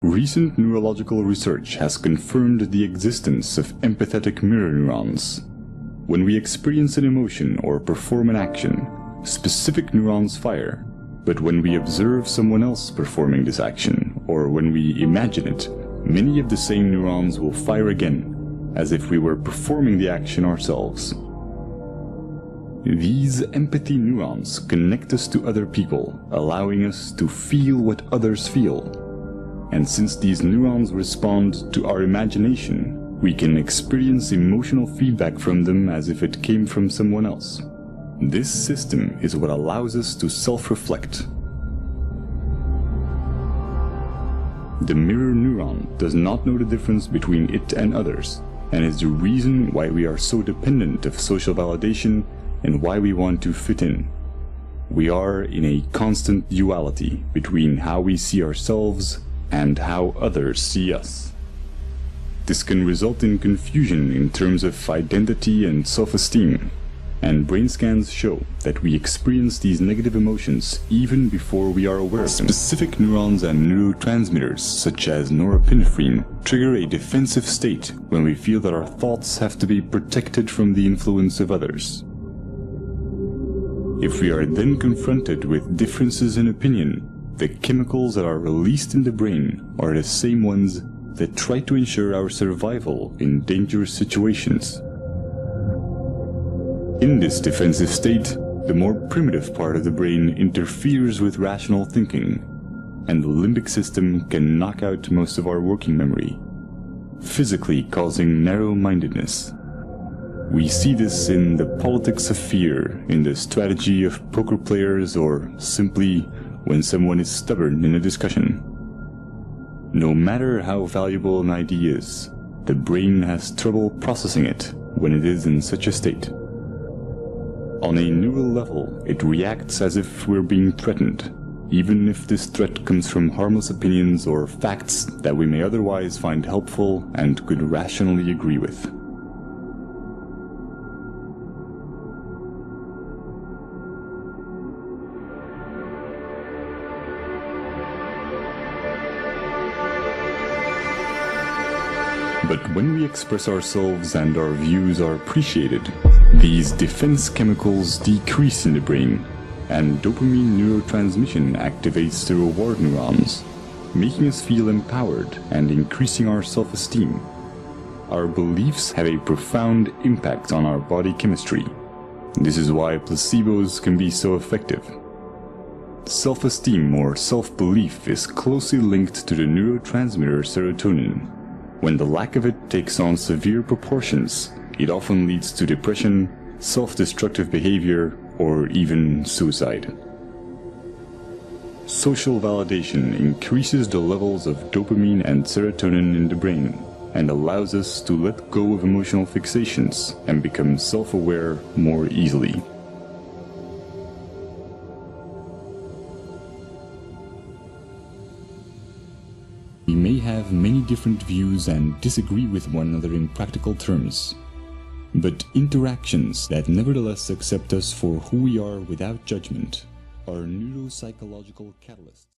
Recent neurological research has confirmed the existence of empathetic mirror neurons. When we experience an emotion or perform an action, specific neurons fire, but when we observe someone else performing this action, or when we imagine it, many of the same neurons will fire again, as if we were performing the action ourselves. These empathy neurons connect us to other people, allowing us to feel what others feel. And since these neurons respond to our imagination, we can experience emotional feedback from them as if it came from someone else. This system is what allows us to self-reflect. The mirror neuron does not know the difference between it and others, and is the reason why we are so dependent of social validation and why we want to fit in. We are in a constant duality between how we see ourselves and how others see us. This can result in confusion in terms of identity and self-esteem, and brain scans show that we experience these negative emotions even before we are aware of them. Specific neurons and neurotransmitters, such as norepinephrine, trigger a defensive state when we feel that our thoughts have to be protected from the influence of others. If we are then confronted with differences in opinion, the chemicals that are released in the brain are the same ones that try to ensure our survival in dangerous situations. In this defensive state, the more primitive part of the brain interferes with rational thinking, and the limbic system can knock out most of our working memory, physically causing narrow-mindedness. We see this in the politics of fear, in the strategy of poker players, or simply when someone is stubborn in a discussion. No matter how valuable an idea is, the brain has trouble processing it when it is in such a state. On a neural level, it reacts as if we're being threatened, even if this threat comes from harmless opinions or facts that we may otherwise find helpful and could rationally agree with. But when we express ourselves and our views are appreciated, these defense chemicals decrease in the brain, and dopamine neurotransmission activates the reward neurons, making us feel empowered and increasing our self-esteem. Our beliefs have a profound impact on our body chemistry. This is why placebos can be so effective. Self-esteem or self-belief is closely linked to the neurotransmitter serotonin. When the lack of it takes on severe proportions, it often leads to depression, self-destructive behavior, or even suicide. Social validation increases the levels of dopamine and serotonin in the brain, and allows us to let go of emotional fixations and become self-aware more easily. We may have many different views and disagree with one another in practical terms, but interactions that nevertheless accept us for who we are without judgment are neuropsychological catalysts.